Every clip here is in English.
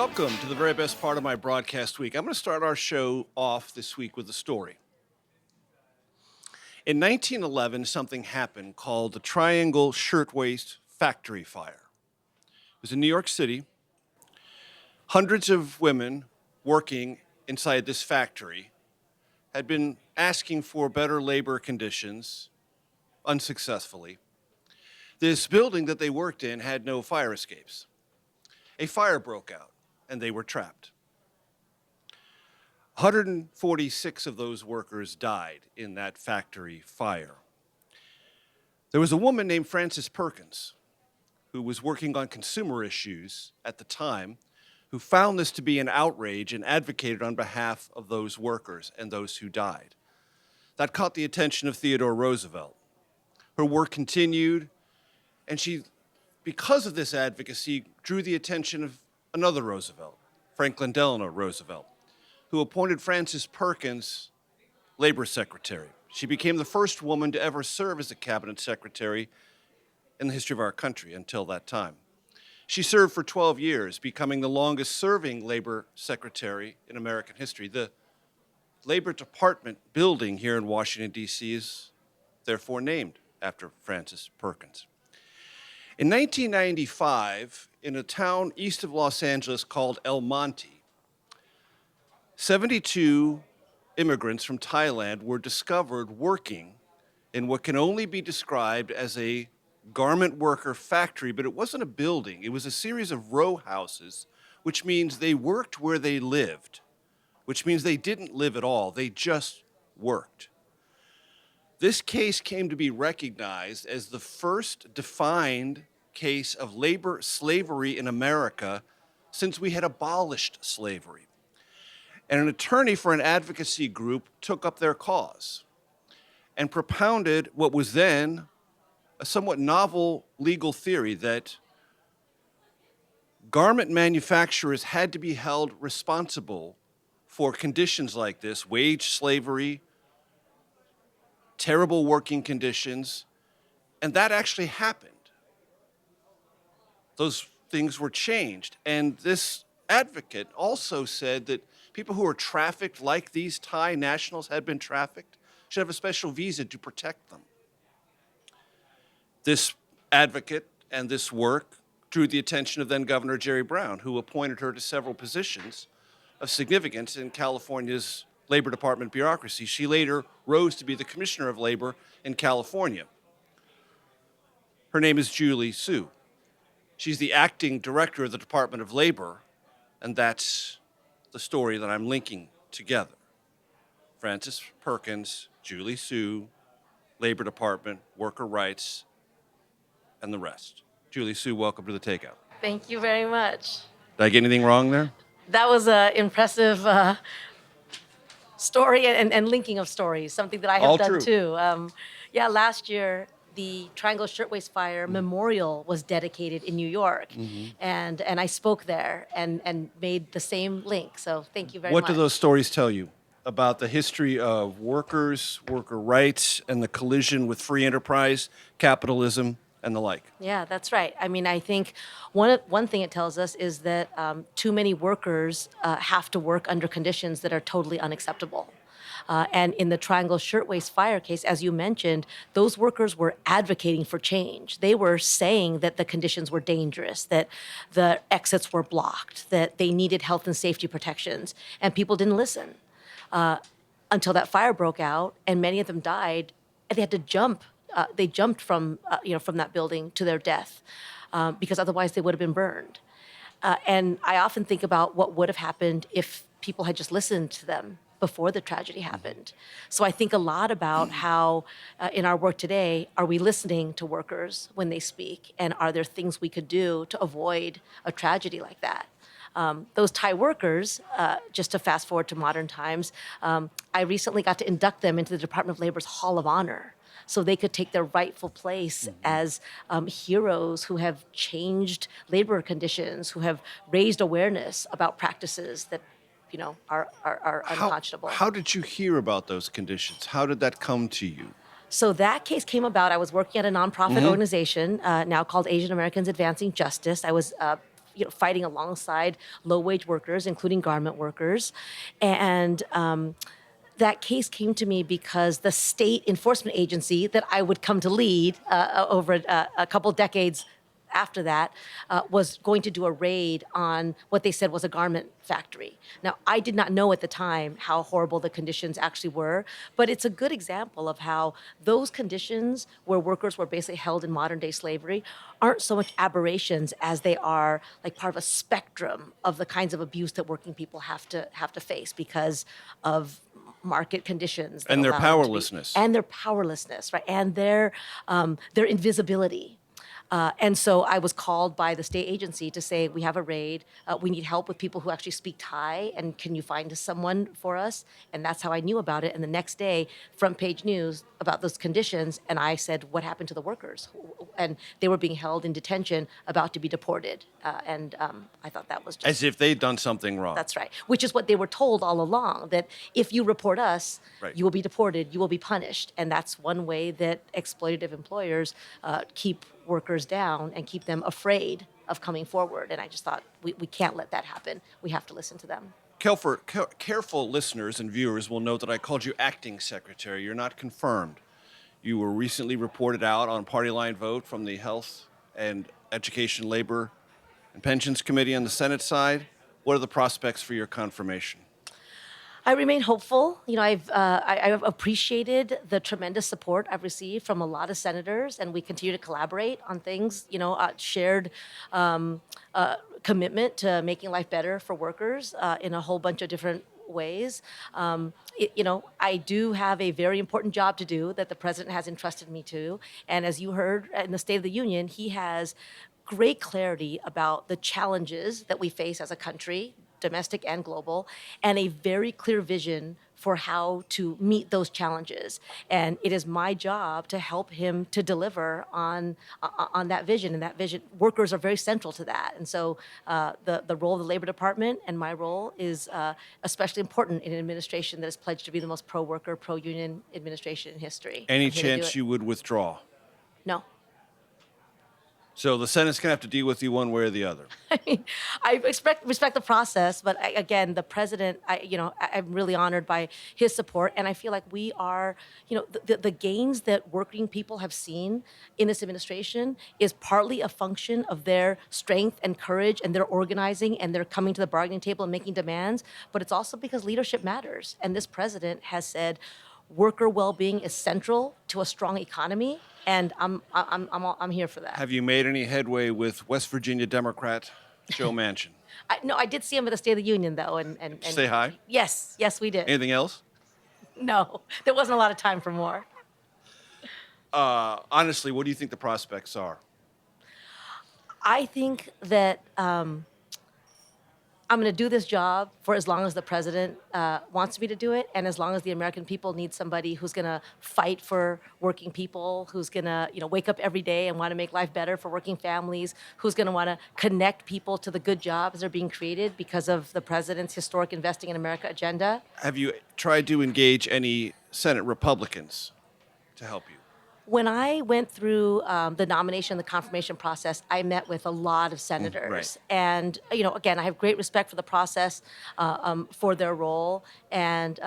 Welcome to the very best part of my broadcast week. I'm going to start our show off this week with a story. In 1911, something happened called the Triangle Shirtwaist Factory Fire. It was in New York City. Hundreds of women working inside this factory had been asking for better labor conditions unsuccessfully. This building that they worked in had no fire escapes. A fire broke out, and they were trapped. 146 of those workers died in that factory fire. There was a woman named Frances Perkins who was working on consumer issues at the time, who found this to be an outrage and advocated on behalf of those workers and those who died. That caught the attention of Theodore Roosevelt. Her work continued, and she, because of this advocacy, drew the attention of another Roosevelt, Franklin Delano Roosevelt, who appointed Frances Perkins labor secretary. She became the first woman to ever serve as a cabinet secretary in the history of our country until that time. She served for 12 years, becoming the longest serving labor secretary in American history. The Labor Department building here in Washington, D.C. is therefore named after Frances Perkins. In 1995, in a town east of Los Angeles called El Monte, 72 immigrants from Thailand were discovered working in what can only be described as a garment worker factory, but it wasn't a building. It was a series of row houses, which means they worked where they lived, which means they didn't live at all. They just worked. This case came to be recognized as the first defined case of labor slavery in America since we had abolished slavery. And an attorney for an advocacy group took up their cause and propounded what was then a somewhat novel legal theory that garment manufacturers had to be held responsible for conditions like this, wage slavery, terrible working conditions, and that actually happened. Those things were changed. And this advocate also said that people who are trafficked like these Thai nationals had been trafficked should have a special visa to protect them. This advocate and this work drew the attention of then Governor Jerry Brown, who appointed her to several positions of significance in California's Labor Department bureaucracy. She later rose to be the Commissioner of Labor in California. Her name is Julie Su. She's the acting director of the Department of Labor, and that's the story that I'm linking together. Frances Perkins, Julie Su, Labor Department, worker rights, and the rest. Julie Su, welcome to the Takeout. Thank you very much. Did I get anything wrong there? That was an impressive story and linking of stories, something that I have All done true. too. Last year, the Triangle Shirtwaist Fire Memorial was dedicated in New York, and I spoke there and made the same link. So thank you very much. What do those stories tell you about the history of workers, worker rights, and the collision with free enterprise, capitalism, and the like? Yeah, that's right. I mean, I think one thing it tells us is that too many workers have to work under conditions that are totally unacceptable. And in the Triangle Shirtwaist Fire case, as you mentioned, those workers were advocating for change. They were saying that the conditions were dangerous, that the exits were blocked, that they needed health and safety protections, and people didn't listen until that fire broke out, and many of them died, and they had to jump. They jumped from that building to their death because otherwise they would have been burned. And I often think about what would have happened if people had just listened to them before the tragedy happened. So I think a lot about how in our work today, are we listening to workers when they speak? And are there things we could do to avoid a tragedy like that? Those Thai workers, just to fast forward to modern times, I recently got to induct them into the Department of Labor's Hall of Honor so they could take their rightful place as heroes who have changed labor conditions, who have raised awareness about practices that are unconscionable. How did you hear about those conditions? How did that come to you? So that case came about. I was working at a nonprofit organization now called Asian Americans Advancing Justice. I was fighting alongside low-wage workers, including garment workers, and that case came to me because the state enforcement agency that I would come to lead over a couple decades after that was going to do a raid on what they said was a garment factory. Now, I did not know at the time how horrible the conditions actually were, but it's a good example of how those conditions where workers were basically held in modern day slavery aren't so much aberrations as they are like part of a spectrum of the kinds of abuse that working people have to face because of market conditions that And their allow them to be- powerlessness. and their powerlessness, right, and their invisibility. And so I was called by the state agency to say, we have a raid. We need help with people who actually speak Thai. And can you find us someone for us? And that's how I knew about it. And the next day, front page news about those conditions. And I said, what happened to the workers? And they were being held in detention, about to be deported. I thought that was just... As if they'd done something wrong. That's right. Which is what they were told all along, that if you report us, Right. you will be deported, you will be punished. And that's one way that exploitative employers keep workers down and keep them afraid of coming forward. And I just thought, we can't let that happen. We have to listen to them. Careful listeners and viewers will note that I called you acting secretary. You're not confirmed. You were recently reported out on party line vote from the Health and Education, Labor, and Pensions Committee on the Senate side. What are the prospects for your confirmation? I remain hopeful. I've appreciated the tremendous support I've received from a lot of senators, and we continue to collaborate on things. Shared commitment to making life better for workers in a whole bunch of different ways. I do have a very important job to do that the president has entrusted me to, and as you heard in the State of the Union, he has great clarity about the challenges that we face as a country, domestic and global, and a very clear vision for how to meet those challenges. And it is my job to help him to deliver on that vision. And that vision, workers are very central to that. And so the role of the Labor Department and my role is especially important in an administration that is pledged to be the most pro-worker, pro-union administration in history. Any I'm here to do chance it. you would withdraw? No. So the Senate's going to have to deal with you one way or the other. I respect the process, but again, the president, I'm really honored by his support, and I feel like we are, the gains that working people have seen in this administration is partly a function of their strength and courage and their organizing and their coming to the bargaining table and making demands, but it's also because leadership matters, and this president has said worker well-being is central to a strong economy. And I'm here for that. Have you made any headway with West Virginia Democrat Joe Manchin? No, I did see him at the State of the Union, though. And Say hi? Yes, we did. Anything else? No, there wasn't a lot of time for more. Honestly, what do you think the prospects are? I think that I'm going to do this job for as long as the president wants me to do it, and as long as the American people need somebody who's going to fight for working people, who's going to wake up every day and want to make life better for working families, who's going to want to connect people to the good jobs that are being created because of the president's historic Investing in America agenda. Have you tried to engage any Senate Republicans to help you? When I went through the nomination and the confirmation process, I met with a lot of senators. Right. And, again, I have great respect for the process, for their role. And,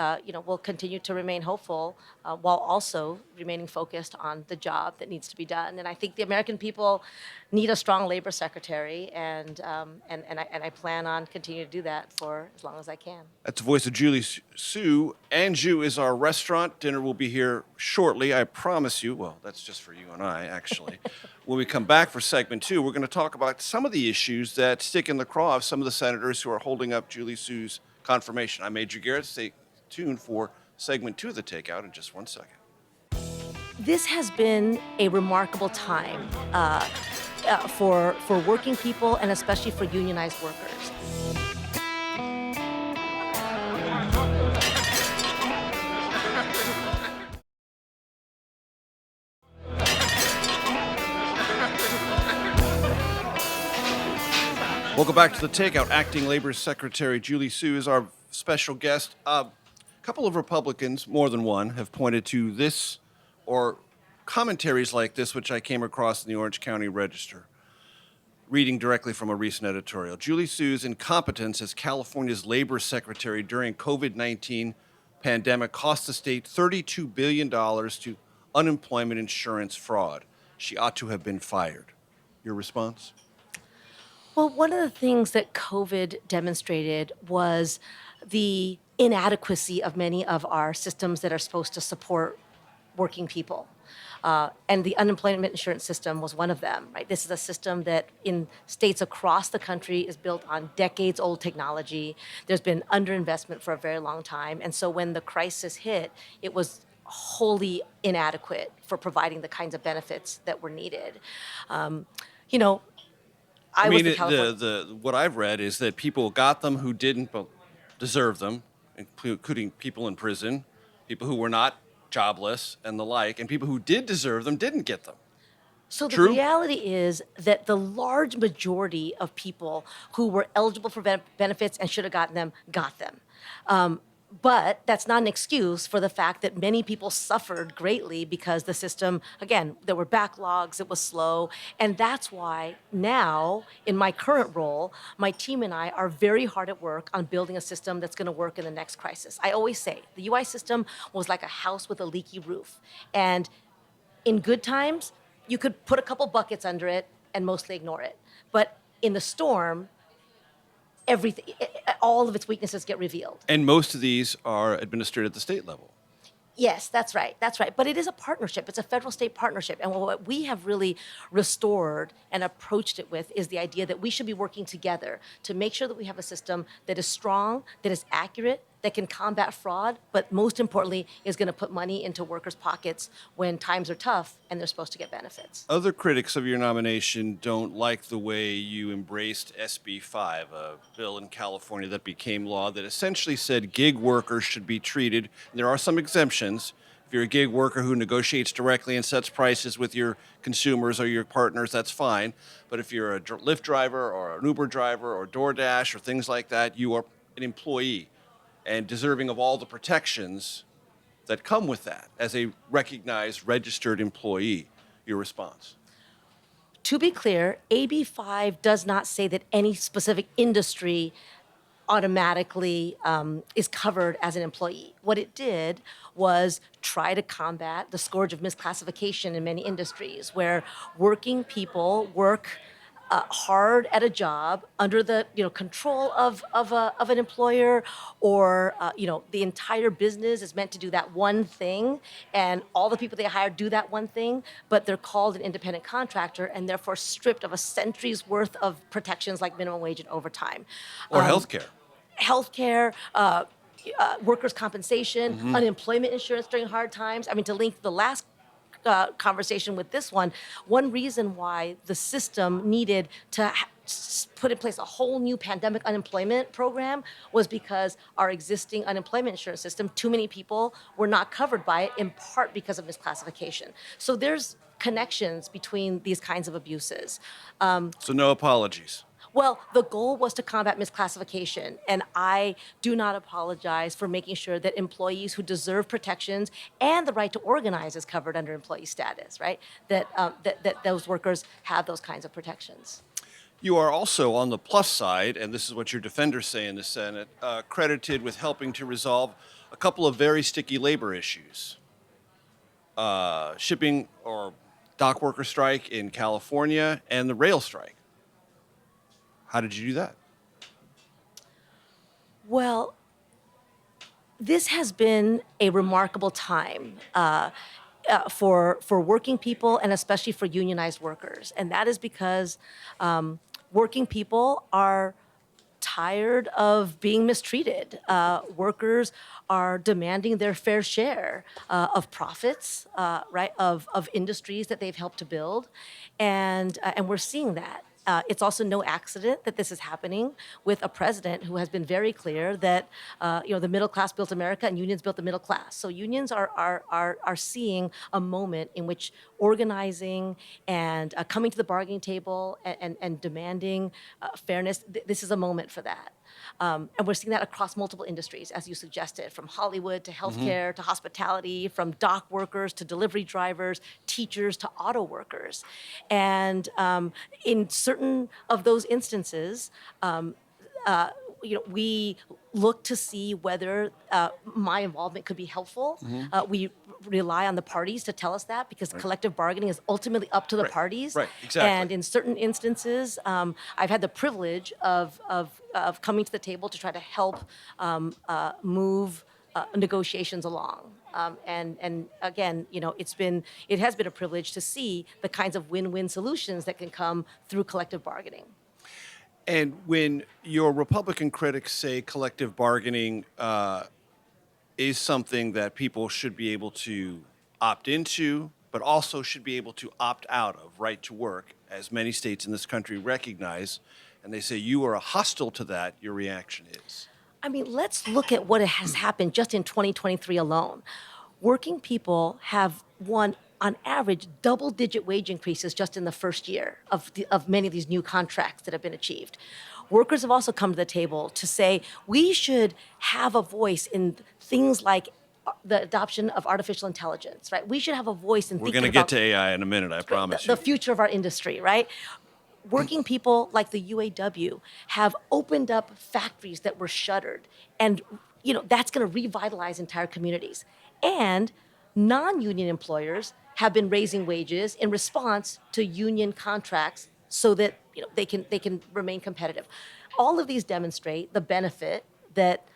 we'll continue to remain hopeful while also remaining focused on the job that needs to be done. And I think the American people need a strong labor secretary. And I plan on continuing to do that for as long as I can. That's the voice of Julie Sue. Anjou is our restaurant. Dinner will be here shortly, I promise you. Well, that's just for you and I, actually. When we come back for segment 2, we're going to talk about some of the issues that stick in the craw of some of the senators who are holding up Julie Sue's confirmation. I'm Major Garrett. Stay tuned for segment 2 of the Takeout in just 1 second. This has been a remarkable time for working people and especially for unionized workers. Welcome back to the Takeout. Acting Labor Secretary Julie Sue is our special guest. A couple of Republicans, more than one, have pointed to this or commentaries like this, which I came across in the Orange County Register. reading directly from a recent editorial. Julie Su's incompetence as California's labor secretary during COVID-19 pandemic cost the state $32 billion to unemployment insurance fraud. She ought to have been fired. Your response? Well, one of the things that COVID demonstrated was the inadequacy of many of our systems that are supposed to support working people. And the unemployment insurance system was one of them, right? This is a system that in states across the country is built on decades old technology. There's been underinvestment for a very long time. And so when the crisis hit, it was wholly inadequate for providing the kinds of benefits that were needed. You know, I was mean, the California. what I've read is that people got them who didn't deserve them, including people in prison, people who were not jobless and the like, and people who did deserve them didn't get them. So the True? reality is that the large majority of people who were eligible for benefits and should have gotten them got them. But that's not an excuse for the fact that many people suffered greatly because the system, again, there were backlogs, it was slow. And that's why now, in my current role, my team and I are very hard at work on building a system that's going to work in the next crisis. I always say the UI system was like a house with a leaky roof. And in good times, you could put a couple buckets under it and mostly ignore it. But in the storm, everything, all of its weaknesses get revealed. And most of these are administered at the state level. Yes, that's right. That's right. But it is a partnership. It's a federal-state partnership. And what we have really restored and approached it with is the idea that we should be working together to make sure that we have a system that is strong, that is accurate, that can combat fraud, but most importantly, is going to put money into workers' pockets when times are tough and they're supposed to get benefits. Other critics of your nomination don't like the way you embraced SB 5, a bill in California that became law that essentially said gig workers should be treated, and there are some exemptions. If you're a gig worker who negotiates directly and sets prices with your consumers or your partners, that's fine. But if you're a Lyft driver or an Uber driver or DoorDash or things like that, you are an employee and deserving of all the protections that come with that as a recognized, registered employee. Your response? To be clear, AB 5 does not say that any specific industry automatically is covered as an employee. What it did was try to combat the scourge of misclassification in many industries where working people work hard at a job under the control of an employer, or the entire business is meant to do that one thing, and all the people they hire do that one thing, but they're called an independent contractor and therefore stripped of a century's worth of protections like minimum wage and overtime. Or healthcare. Healthcare, workers' compensation, unemployment insurance during hard times. I mean, to link the last conversation with this one reason why the system needed to put in place a whole new pandemic unemployment program was because our existing unemployment insurance system, too many people were not covered by it, in part because of misclassification. So there's connections between these kinds of abuses. So no apologies. Well, the goal was to combat misclassification, and I do not apologize for making sure that employees who deserve protections and the right to organize is covered under employee status, right? That those workers have those kinds of protections. You are also on the plus side, and this is what your defenders say in the Senate, credited with helping to resolve a couple of very sticky labor issues. Shipping or dock worker strike in California and the rail strike. How did you do that? Well, this has been a remarkable time for working people and especially for unionized workers. And that is because working people are tired of being mistreated. Workers are demanding their fair share of profits, right, of industries that they've helped to build. And we're seeing that. It's also no accident that this is happening with a president who has been very clear that the middle class built America and unions built the middle class. So unions are seeing a moment in which organizing and coming to the bargaining table and demanding fairness. This is a moment for that. And we're seeing that across multiple industries, as you suggested, from Hollywood to healthcare to hospitality, from dock workers to delivery drivers, teachers to auto workers. And in certain of those instances, we look to see whether my involvement could be helpful. We rely on the parties to tell us that because collective bargaining is ultimately up to the parties. Right, exactly. And in certain instances, I've had the privilege of coming to the table to try to help move negotiations along. And again, it has been a privilege to see the kinds of win-win solutions that can come through collective bargaining. And when your Republican critics say collective bargaining is something that people should be able to opt into, but also should be able to opt out of, right to work, as many states in this country recognize, and they say you are hostile to that, your reaction is? I mean, let's look at what has happened just in 2023 alone. Working people have won, on average, double-digit wage increases just in the first year of many of these new contracts that have been achieved. Workers have also come to the table to say we should have a voice in things like the adoption of artificial intelligence, right? We should have a voice in We're thinking going to about get to AI in a minute, I promise the you. future of our industry, right? Working people like the UAW have opened up factories that were shuttered, and that's going to revitalize entire communities. And non-union employers have been raising wages in response to union contracts so that they can remain competitive. All of these demonstrate the benefit that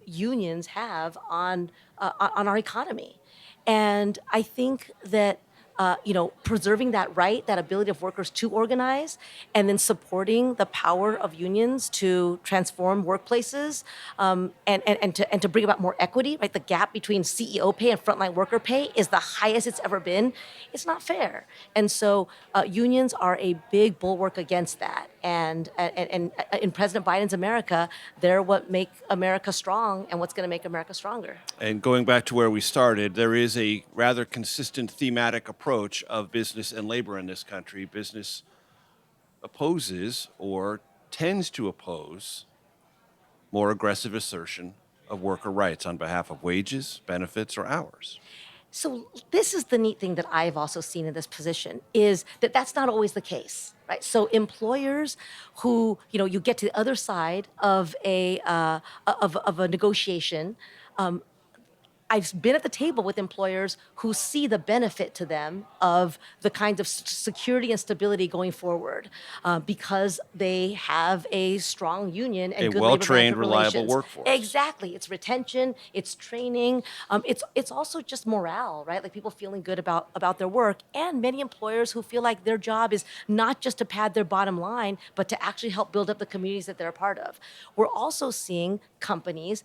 unions have on our economy, and I think that preserving that right, that ability of workers to organize, and then supporting the power of unions to transform workplaces and to bring about more equity, right? The gap between CEO pay and frontline worker pay is the highest it's ever been. It's not fair. And so unions are a big bulwark against that. And in President Biden's America, they're what make America strong and what's going to make America stronger. And going back to where we started, there is a rather consistent thematic approach of business and labor in this country. Business opposes or tends to oppose more aggressive assertion of worker rights on behalf of wages, benefits, or hours. So this is the neat thing that I've also seen in this position is that that's not always the case, right? So employers who, you get to the other side of a negotiation. I've been at the table with employers who see the benefit to them of the kinds of security and stability going forward because they have a strong union and A good well-trained, labor management reliable relations. workforce. Exactly. It's retention, it's training, it's also just morale, right? Like people feeling good about their work, and many employers who feel like their job is not just to pad their bottom line, but to actually help build up the communities that they're a part of. We're also seeing companies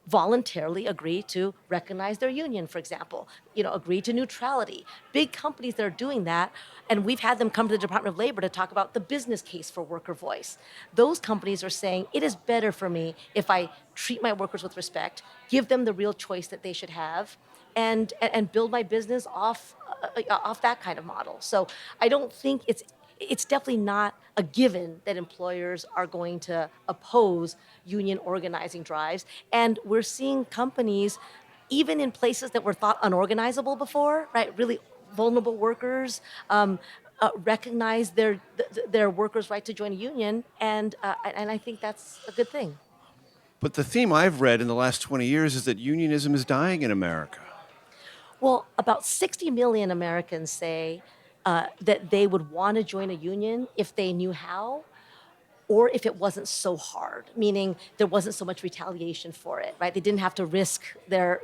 voluntarily agree to recognize their union, for example, agree to neutrality. Big companies that are doing that, and we've had them come to the Department of Labor to talk about the business case for worker voice. Those companies are saying it is better for me if I treat my workers with respect, give them the real choice that they should have, and build my business off that kind of model. So I don't think it's definitely not a given that employers are going to oppose union organizing drives. And we're seeing companies, even in places that were thought unorganizable before, right, really vulnerable workers, recognize their workers' right to join a union. And I think that's a good thing. But the theme I've read in the last 20 years is that unionism is dying in America. Well, about 60 million Americans say that they would want to join a union if they knew how, or if it wasn't so hard, meaning there wasn't so much retaliation for it, right? They didn't have to risk their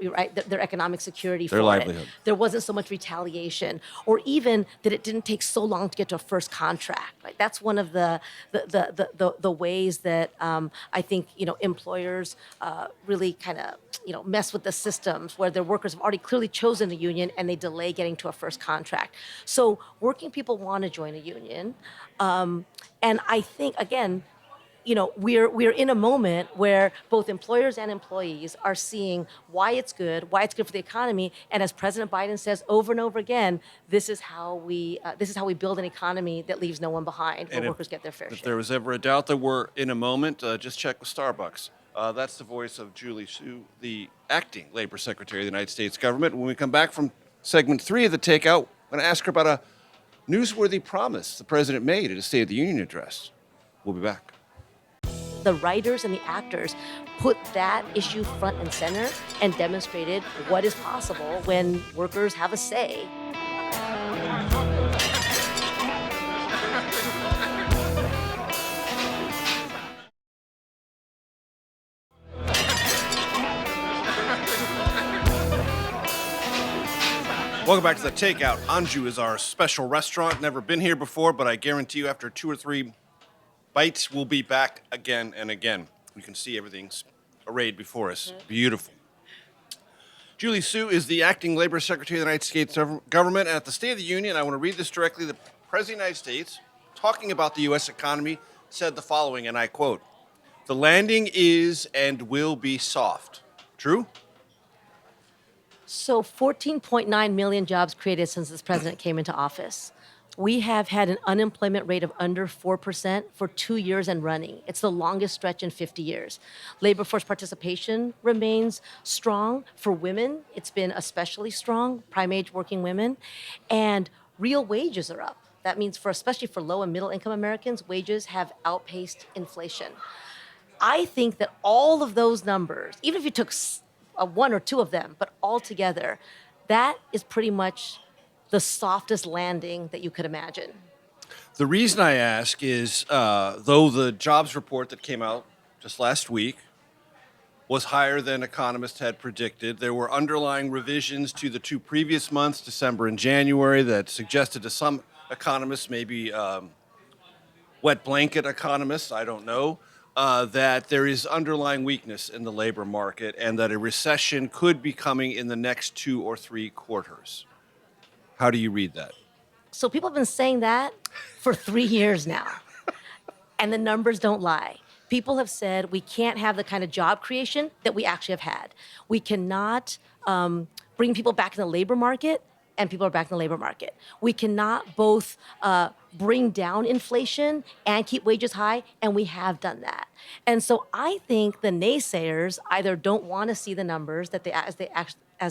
economic security for Their livelihood. it. There wasn't so much retaliation, or even that it didn't take so long to get to a first contract. Right? That's one of the ways that I think employers really kind of mess with the systems where their workers have already clearly chosen a union and they delay getting to a first contract. So working people want to join a union. And I think, again, we're in a moment where both employers and employees are seeing why it's good for the economy, and as President Biden says over and over again, this is how we build an economy that leaves no one behind, where And workers get their fair if share. there was ever a doubt that we're in a moment, just check with Starbucks. That's the voice of Julie Su, the acting Labor Secretary of the United States government. When we come back from segment 3 of the Takeout, I'm going to ask her about a newsworthy promise the president made at a State of the Union address. We'll be back. The writers and the actors put that issue front and center and demonstrated what is possible when workers have a say. Welcome back to the Takeout. Anju is our special restaurant. Never been here before, but I guarantee you after 2 or 3 bites, we'll be back again and again. You can see everything's arrayed before us. Beautiful. Julie Su is the acting Labor Secretary of the United States government. And at the State of the Union, I want to read this directly. The President of the United States, talking about the U.S. economy, said the following, and I quote, "The landing is and will be soft." True? So 14.9 million jobs created since this president came into office. We have had an unemployment rate of under 4% for 2 years and running. It's the longest stretch in 50 years. Labor force participation remains strong. For women, it's been especially strong, prime age working women. And real wages are up. That means especially for low and middle income Americans, wages have outpaced inflation. I think that all of those numbers, even if you took one or two of them, but all together, that is pretty much the softest landing that you could imagine. The reason I ask is, though the jobs report that came out just last week was higher than economists had predicted, there were underlying revisions to the 2 previous months, December and January, that suggested to some economists, maybe wet blanket economists, I don't know, that there is underlying weakness in the labor market and that a recession could be coming in the next 2 or 3 quarters. How do you read that? So people have been saying that for 3 years now, and the numbers don't lie. People have said we can't have the kind of job creation that we actually have had. We cannot bring people back in the labor market, and people are back in the labor market. We cannot both bring down inflation and keep wages high, and we have done that. And so I think the naysayers either don't want to see the numbers that as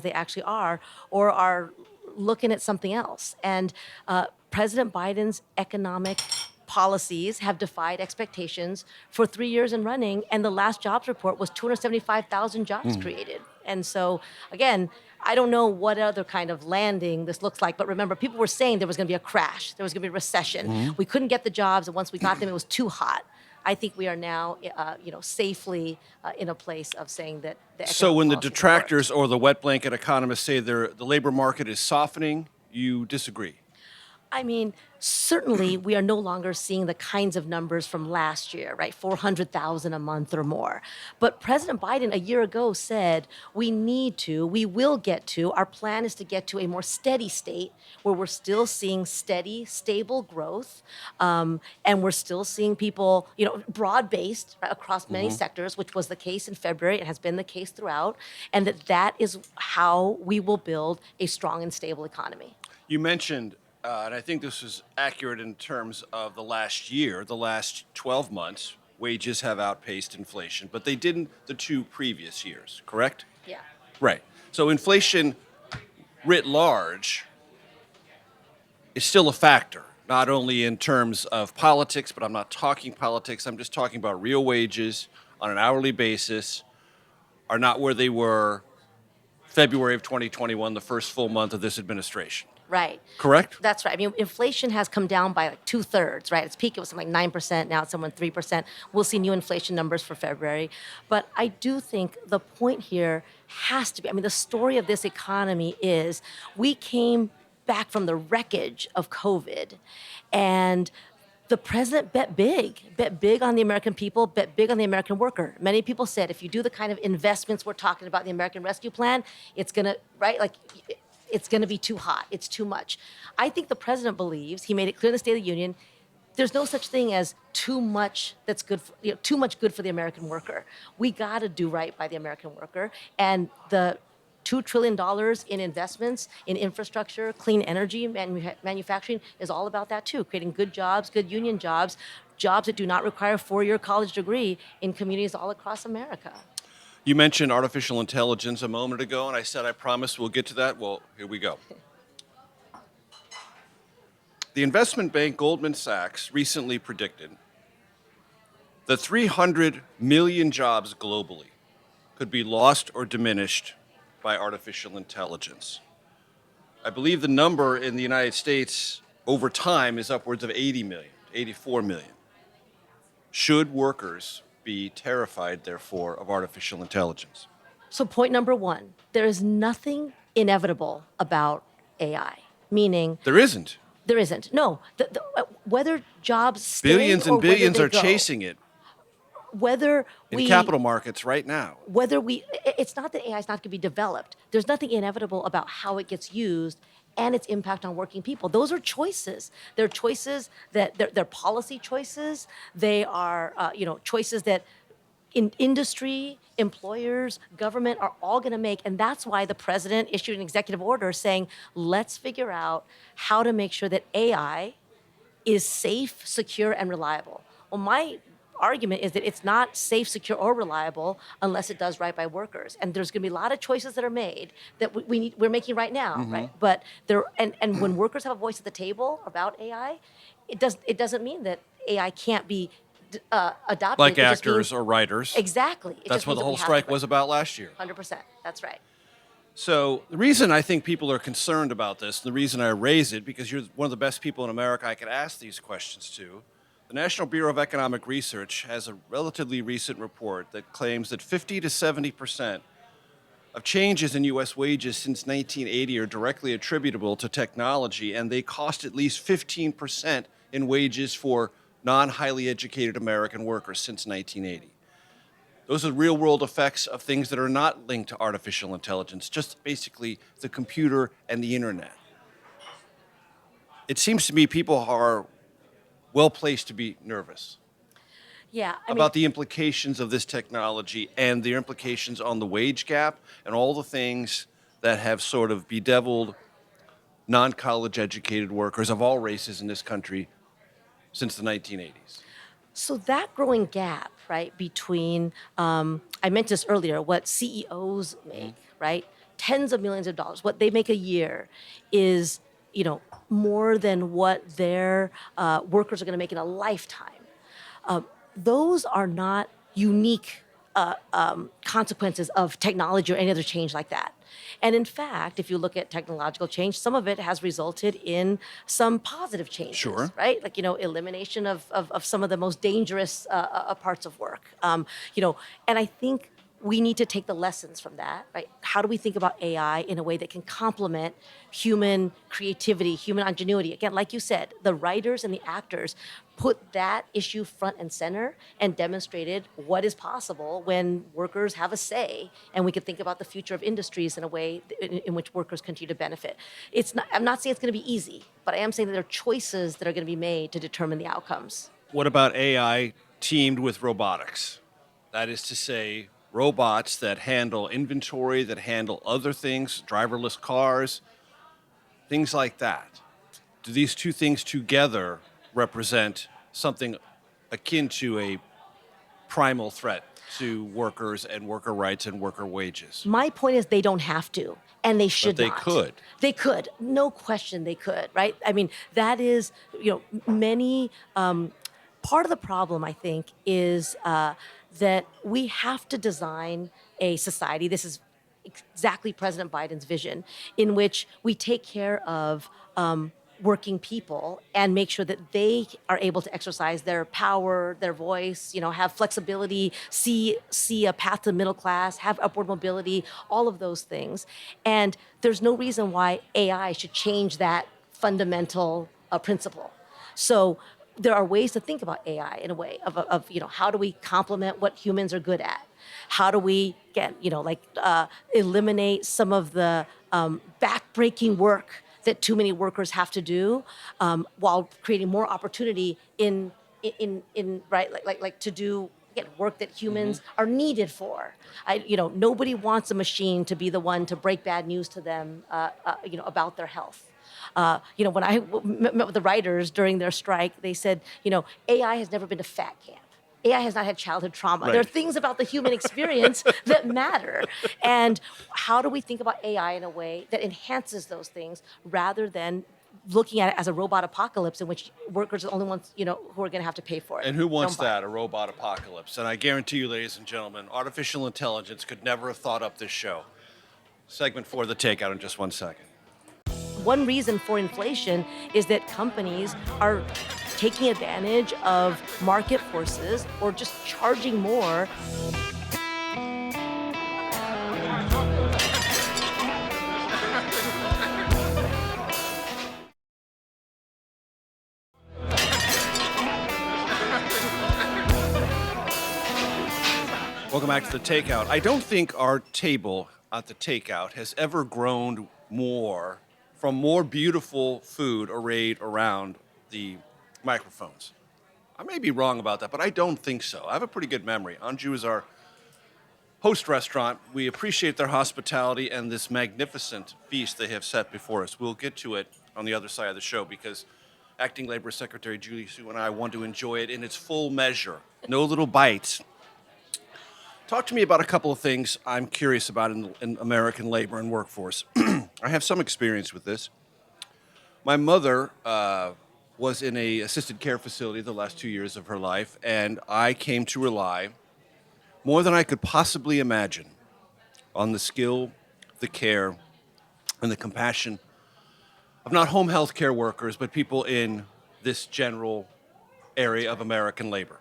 they actually are, or are looking at something else. And President Biden's economic policies have defied expectations for 3 years in running, and the last jobs report was 275,000 jobs created. And so, again, I don't know what other kind of landing this looks like, but remember, people were saying there was going to be a crash, there was going to be a recession. We couldn't get the jobs, and once we got them, it was too hot. I think we are now, safely in a place of saying that the economic So when the policies have detractors worked. or the wet blanket economists say the labor market is softening, you disagree? I mean, certainly we are no longer seeing the kinds of numbers from last year, right? 400,000 a month or more. But President Biden a year ago said we will get to, our plan is to get to a more steady state where we're still seeing steady, stable growth. And we're still seeing people, broad-based, right, across many sectors, which was the case in February and has been the case throughout. And that is how we will build a strong and stable economy. You mentioned, and I think this is accurate in terms of the last year, the last 12 months, wages have outpaced inflation, but they didn't the 2 previous years, correct? Yeah. Right. So inflation writ large is still a factor, not only in terms of politics, but I'm not talking politics, I'm just talking about real wages on an hourly basis are not where they were February of 2021, the first full month of this administration. Right. Correct? That's right. I mean, inflation has come down by like 2/3, right? Its peak, it was something like 9%. Now it's somewhere 3%. We'll see new inflation numbers for February. But I do think the point here has to be, the story of this economy is we came back from the wreckage of COVID, and the president bet big on the American people, bet big on the American worker. Many people said if you do the kind of investments we're talking about in the American Rescue Plan, it's going to, right? It's going to be too hot. It's too much. I think the president believes, he made it clear in the State of the Union, there's no such thing as too much that's good for, too much good for the American worker. We got to do right by the American worker, and the $2 trillion in investments in infrastructure, clean energy, manufacturing is all about that too, creating good jobs, good union jobs, jobs that do not require a four-year college degree in communities all across America. You mentioned artificial intelligence a moment ago, and I said I promised we'll get to that. Well, here we go. The investment bank Goldman Sachs recently predicted that 300 million jobs globally could be lost or diminished by artificial intelligence. I believe the number in the United States over time is upwards of 80 million, 84 million. Should workers be terrified, therefore, of artificial intelligence? So, point number one, there is nothing inevitable about AI, meaning There isn't. there isn't. No, whether jobs stay Billions or and whether billions they are go, chasing it whether in we capital markets right now. whether we it's not that AI is not going to be developed. There's nothing inevitable about how it gets used and its impact on working people. Those are choices. They're choices that they're policy choices. They are choices that in industry, employers, government are all going to make. And that's why the president issued an executive order saying, let's figure out how to make sure that AI is safe, secure, and reliable. Well, my argument is that it's not safe, secure, or reliable unless it does right by workers. And there's going to be a lot of choices that are made that we're making right now, right? But and when workers have a voice at the table about AI, it doesn't mean that AI can't be adopted. Like It just actors means- or writers. Exactly. It That's just what means the that we whole have strike to- was about last year. 100%. That's right. So the reason I think people are concerned about this, the reason I raise it, because you're one of the best people in America I could ask these questions to. The National Bureau of Economic Research has a relatively recent report that claims that 50 to 70% of changes in U.S. wages since 1980 are directly attributable to technology, and they cost at least 15% in wages for non-highly educated American workers since 1980. Those are real-world effects of things that are not linked to artificial intelligence, just basically the computer and the internet. It seems to me people are well-placed to be nervous Yeah. about the implications of this technology and the implications on the wage gap and all the things that have sort of bedeviled non-college educated workers of all races in this country since the 1980s. So that growing gap, right, between I mentioned this earlier, what CEOs make, right, tens of millions of dollars, what they make a year, is more than what their workers are going to make in a lifetime. Those are not unique consequences of technology or any other change like that. And in fact, if you look at technological change, some of it has resulted in some positive changes, Sure. right? Like, elimination of some of the most dangerous parts of work. And I think we need to take the lessons from that, right? How do we think about AI in a way that can complement human creativity, human ingenuity? Again, like you said, the writers and the actors put that issue front and center and demonstrated what is possible when workers have a say, and we can think about the future of industries in a way in which workers continue to benefit. I'm not saying it's going to be easy, but I am saying that there are choices that are going to be made to determine the outcomes. What about AI teamed with robotics? That is to say, robots that handle inventory, that handle other things, driverless cars, things like that. Do these two things together represent something akin to a primal threat to workers and worker rights and worker wages? My point is they don't have to, and they should they not. could. They could. No question they could, right? I mean, that is, many, part of the problem, I think, is that we have to design a society, this is exactly President Biden's vision, in which we take care of working people and make sure that they are able to exercise their power, their voice, have flexibility, see a path to middle class, have upward mobility, all of those things. And there's no reason why AI should change that fundamental principle. So there are ways to think about AI in a way of how do we complement what humans are good at? How do we eliminate some of the backbreaking work that too many workers have to do, while creating more opportunity in right like to do again work that humans are needed for. Nobody wants a machine to be the one to break bad news to them, about their health. When I met with the writers during their strike, they said, AI has never been to fat camp. AI has not had childhood trauma. There are Right. things about the human experience that matter. And how do we think about AI in a way that enhances those things rather than looking at it as a robot apocalypse in which workers are the only ones, who are going to have to pay for it? And who wants Don't buy it. that, a robot apocalypse? And I guarantee you, ladies and gentlemen, artificial intelligence could never have thought up this show. Segment 4 of the Takeout in just 1 second. One reason for inflation is that companies are taking advantage of market forces or just charging more. Welcome back to the Takeout. I don't think our table at the Takeout has ever grown more from more beautiful food arrayed around the microphones. I may be wrong about that, but I don't think so. I have a pretty good memory. Anju is our host restaurant. We appreciate their hospitality and this magnificent feast they have set before us. We'll get to it on the other side of the show because Acting Labor Secretary Julie Su and I want to enjoy it in its full measure. No little bites. Talk to me about a couple of things I'm curious about in American labor and workforce. I have some experience with this. My mother was in a assisted care facility the last 2 years of her life, and I came to rely more than I could possibly imagine on the skill, the care, and the compassion of not home health care workers, but people in this general area of American labor.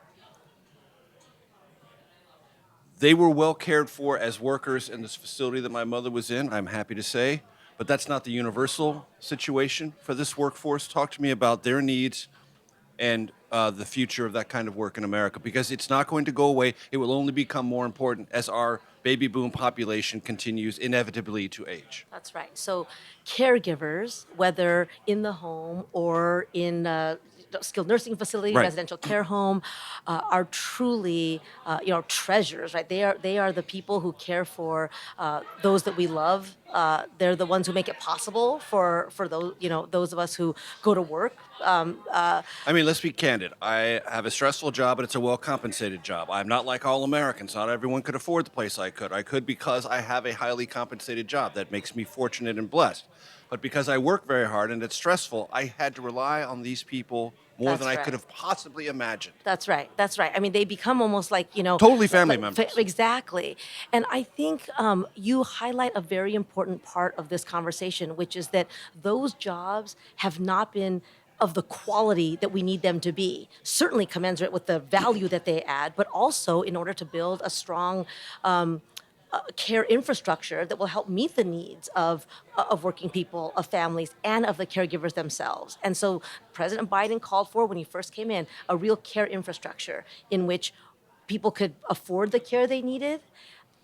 They were well cared for as workers in this facility that my mother was in, I'm happy to say, but that's not the universal situation for this workforce. Talk to me about their needs and the future of that kind of work in America, because it's not going to go away. It will only become more important as our baby boom population continues inevitably to age. That's right. So caregivers, whether in the home or in skilled nursing facility, Right. residential care home, are truly, treasures. Right? They are the people who care for those that we love. They're the ones who make it possible for those of us who go to work. I mean, let's be candid. I have a stressful job, but it's a well-compensated job. I'm not like all Americans. Not everyone could afford the place I could. I could because I have a highly compensated job that makes me fortunate and blessed. But because I work very hard and it's stressful, I had to rely on these people more than That's I could right. have possibly imagined. That's right. That's right. I mean, they become almost like, Totally family members. Exactly. And I think you highlight a very important part of this conversation, which is that those jobs have not been of the quality that we need them to be, certainly commensurate with the value that they add, but also in order to build a strong care infrastructure that will help meet the needs of working people, of families, and of the caregivers themselves. And so President Biden called for, when he first came in, a real care infrastructure in which people could afford the care they needed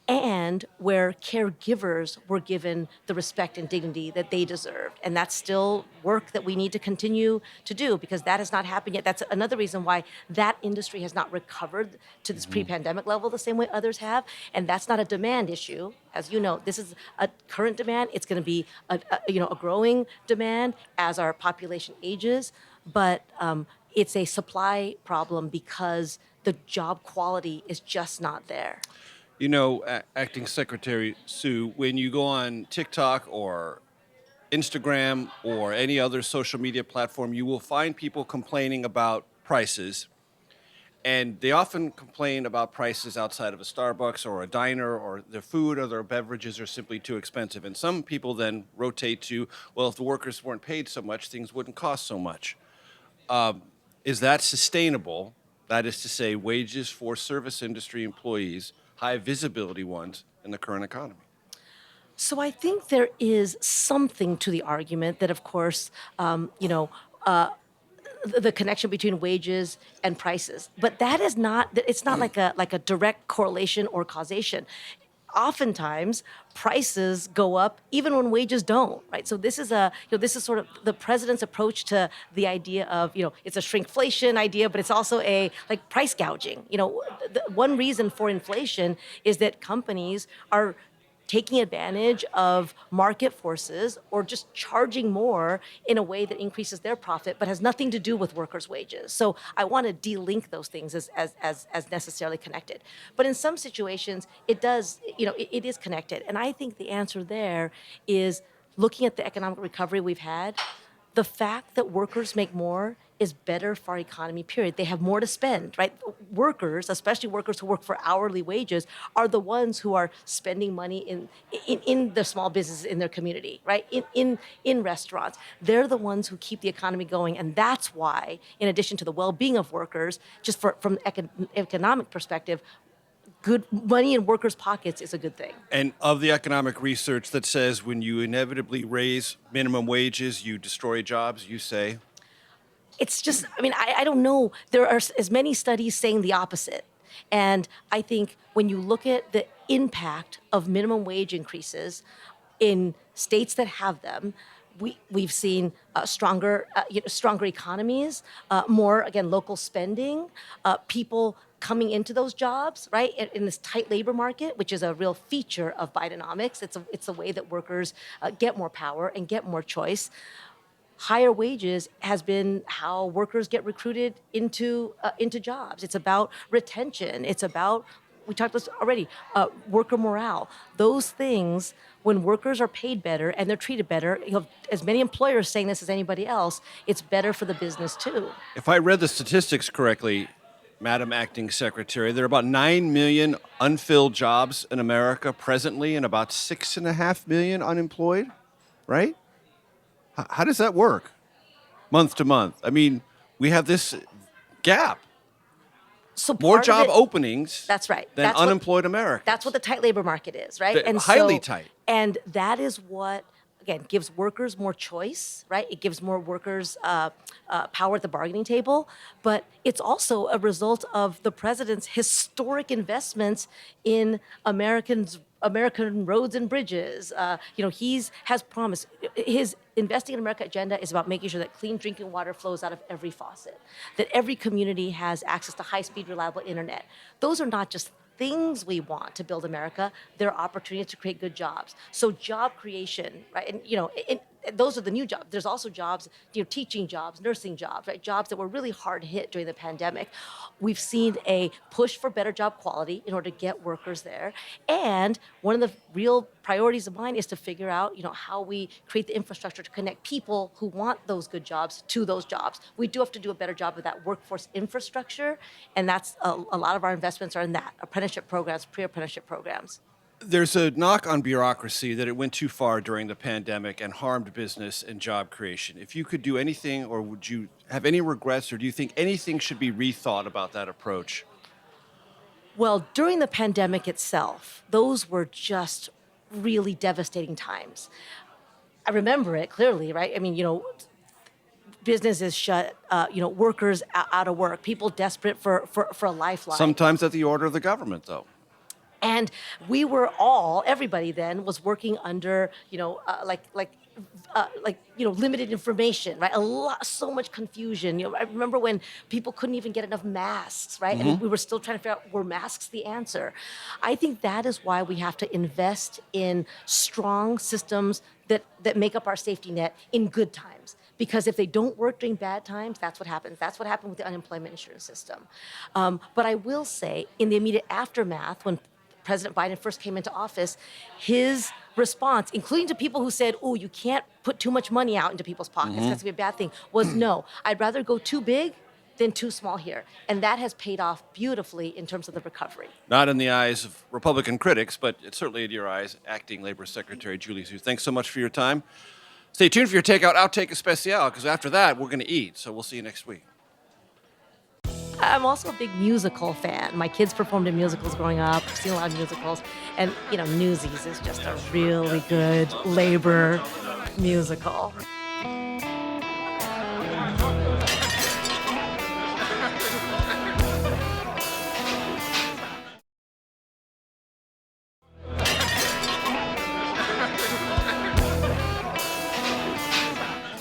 and where caregivers were given the respect and dignity that they deserved. And that's still work that we need to continue to do because that has not happened yet. That's another reason why that industry has not recovered to this pre-pandemic level the same way others have. And that's not a demand issue. As you know, this is a current demand. It's going to be a growing demand as our population ages. But it's a supply problem because the job quality is just not there. You know, Acting Secretary Sue, when you go on TikTok or Instagram or any other social media platform, you will find people complaining about prices. And they often complain about prices outside of a Starbucks or a diner, or their food or their beverages are simply too expensive. And some people then rotate to, well, if the workers weren't paid so much, things wouldn't cost so much. Is that sustainable? That is to say, wages for service industry employees, high visibility ones, in the current economy? So I think there is something to the argument that, of course, the connection between wages and prices, but that is not. It's not like a direct correlation or causation. oftentimes prices go up even when wages don't, right? So this is this is sort of the president's approach to the idea of, it's a shrinkflation idea, but it's also a like price gouging. One reason for inflation is that companies are taking advantage of market forces or just charging more in a way that increases their profit but has nothing to do with workers' wages. So I want to de-link those things as necessarily connected. But in some situations, it does, it is connected. And I think the answer there is looking at the economic recovery we've had. The fact that workers make more is better for our economy, period. They have more to spend, right? Workers, especially workers who work for hourly wages, are the ones who are spending money in the small businesses in their community, right? In restaurants. They're the ones who keep the economy going. And that's why, in addition to the well-being of workers, just from economic perspective, good money in workers' pockets is a good thing. And of the economic research that says when you inevitably raise minimum wages, you destroy jobs, you say? It's just, I don't know. There are as many studies saying the opposite. And I think when you look at the impact of minimum wage increases in states that have them, we've seen stronger economies, more, again, local spending, people coming into those jobs, right, in this tight labor market, which is a real feature of Bidenomics. It's a way that workers get more power and get more choice. Higher wages has been how workers get recruited into jobs. It's about retention. It's about, we talked about this already, worker morale. Those things, when workers are paid better and they're treated better, as many employers saying this as anybody else, it's better for the business too. If I read the statistics correctly, Madam Acting Secretary, there are about 9 million unfilled jobs in America presently and about 6.5 million unemployed, right? How does that work month to month? We have this gap. So More job openings that's right. than unemployed Americans. That's what the tight labor market is, right? And highly tight. And that is what, again, gives workers more choice, right? It gives more workers power at the bargaining table. But it's also a result of the president's historic investments in American roads and bridges. He has promised. His Investing in America agenda is about making sure that clean drinking water flows out of every faucet, that every community has access to high-speed, reliable internet. Those are not just things we want to build America. They're opportunities to create good jobs. So job creation, right? And those are the new jobs. There's also jobs, teaching jobs, nursing jobs, right? Jobs that were really hard hit during the pandemic. We've seen a push for better job quality in order to get workers there. And one of the real priorities of mine is to figure out, how we create the infrastructure to connect people who want those good jobs to those jobs. We do have to do a better job of that workforce infrastructure, and that's a lot of our investments are in that, apprenticeship programs, pre-apprenticeship programs. There's a knock on bureaucracy that it went too far during the pandemic and harmed business and job creation. If you could do anything, or would you have any regrets, or do you think anything should be rethought about that approach? Well, during the pandemic itself, those were just really devastating times. I remember it clearly, right? Businesses shut, workers out of work, people desperate for a lifeline. Sometimes at the order of the government, though. And we were everybody then was working under, limited information, right? So much confusion. I remember when people couldn't even get enough masks, right? Mm-hmm. And we were still trying to figure out, were masks the answer? I think that is why we have to invest in strong systems that make up our safety net in good times. Because if they don't work during bad times, that's what happens. That's what happened with the unemployment insurance system. But I will say, in the immediate aftermath, when President Biden first came into office, his response, including to people who said, "Oh, you can't put too much money out into people's pockets. That's gonna be a bad thing," was no. I'd rather go too big than too small here. And that has paid off beautifully in terms of the recovery. Not in the eyes of Republican critics, but it's certainly in your eyes, Acting Labor Secretary Julie Su. Thanks so much for your time. Stay tuned for your Takeout Outtake Especial, because after that, we're going to eat. So we'll see you next week. I'm also a big musical fan. My kids performed in musicals growing up. I've seen a lot of musicals. And, Newsies is just a really good labor musical.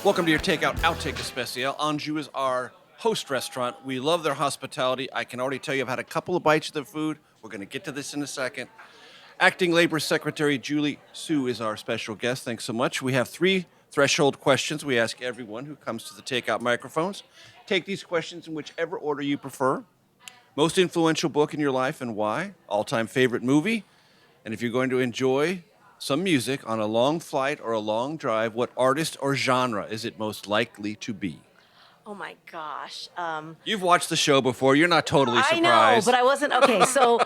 Welcome to your Takeout Outtake Especial. Anjou is our host restaurant. We love their hospitality. I can already tell you I've had a couple of bites of their food. We're going to get to this in a second. Acting Labor Secretary Julie Su is our special guest. Thanks so much. We have 3 threshold questions we ask everyone who comes to the Takeout microphones. Take these questions in whichever order you prefer. Most influential book in your life and why? All-time favorite movie? And if you're going to enjoy some music on a long flight or a long drive, what artist or genre is it most likely to be? Oh my gosh. You've watched the show before. You're not totally surprised. I know, but I wasn't. Okay, so,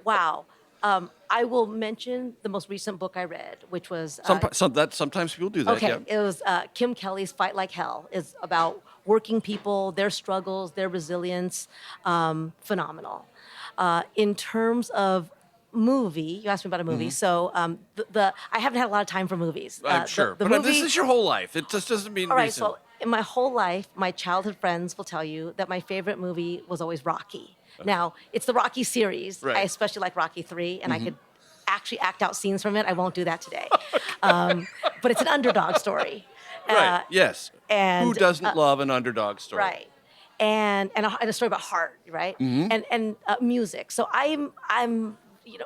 wow. I will mention the most recent book I read, which was... Sometimes people do that, okay, yeah. it was Kim Kelly's Fight Like Hell. It's about working people, their struggles, their resilience. Phenomenal. In terms of movie, you asked me about a movie, so I haven't had a lot of time for movies. I'm sure, the but movie, this is your whole life. It just doesn't mean all right, recent. so in my whole life, my childhood friends will tell you that my favorite movie was always Rocky. Now, it's the Rocky series. Right. I especially like Rocky 3, and I could actually act out scenes from it. I won't do that today. But it's an underdog story. Right, yes. and, Who doesn't love an underdog story? Right. And a story about heart, right? And music. So I'm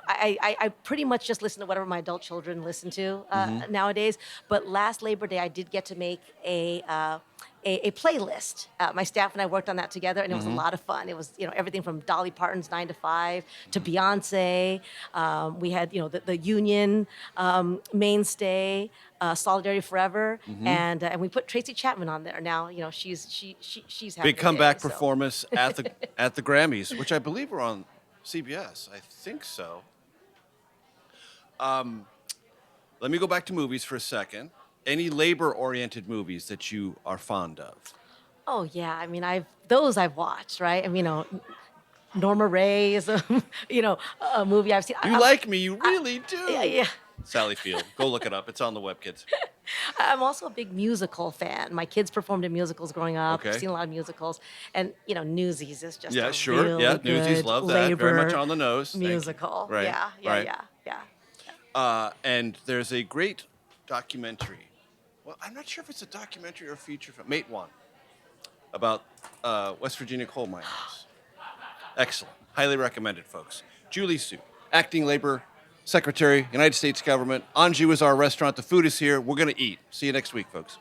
I pretty much just listen to whatever my adult children listen to nowadays. But last Labor Day, I did get to make a playlist. My staff and I worked on that together, and it was a lot of fun. It was everything from Dolly Parton's 9 to 5 to Beyonce. We had the Union mainstay, Solidarity Forever, and we put Tracy Chapman on there. Now she's having Big comeback a day, so. performance at the Grammys, which I believe were on CBS. I think so. Let me go back to movies for a second. Any labor-oriented movies that you are fond of? Oh yeah, I mean I've watched, right? I mean, Norma Ray is a a movie I've seen. You like me, you really do. Yeah. Sally Field. Go look it up. It's on the web, kids. I'm also a big musical fan. My kids performed in musicals growing up. Okay. I've seen a lot of musicals, and Newsies is just Yeah, a sure. really Yeah, good Newsies love that. Very much on the nose. Thank you. musical. Right. Yeah. Right. And there's a great documentary. Well, I'm not sure if it's a documentary or a feature film. Mate One, about West Virginia coal miners. Excellent. Highly recommended, folks. Julie Su, Acting Labor Secretary, United States Government. Anjou is our restaurant. The food is here. We're going to eat. See you next week, folks.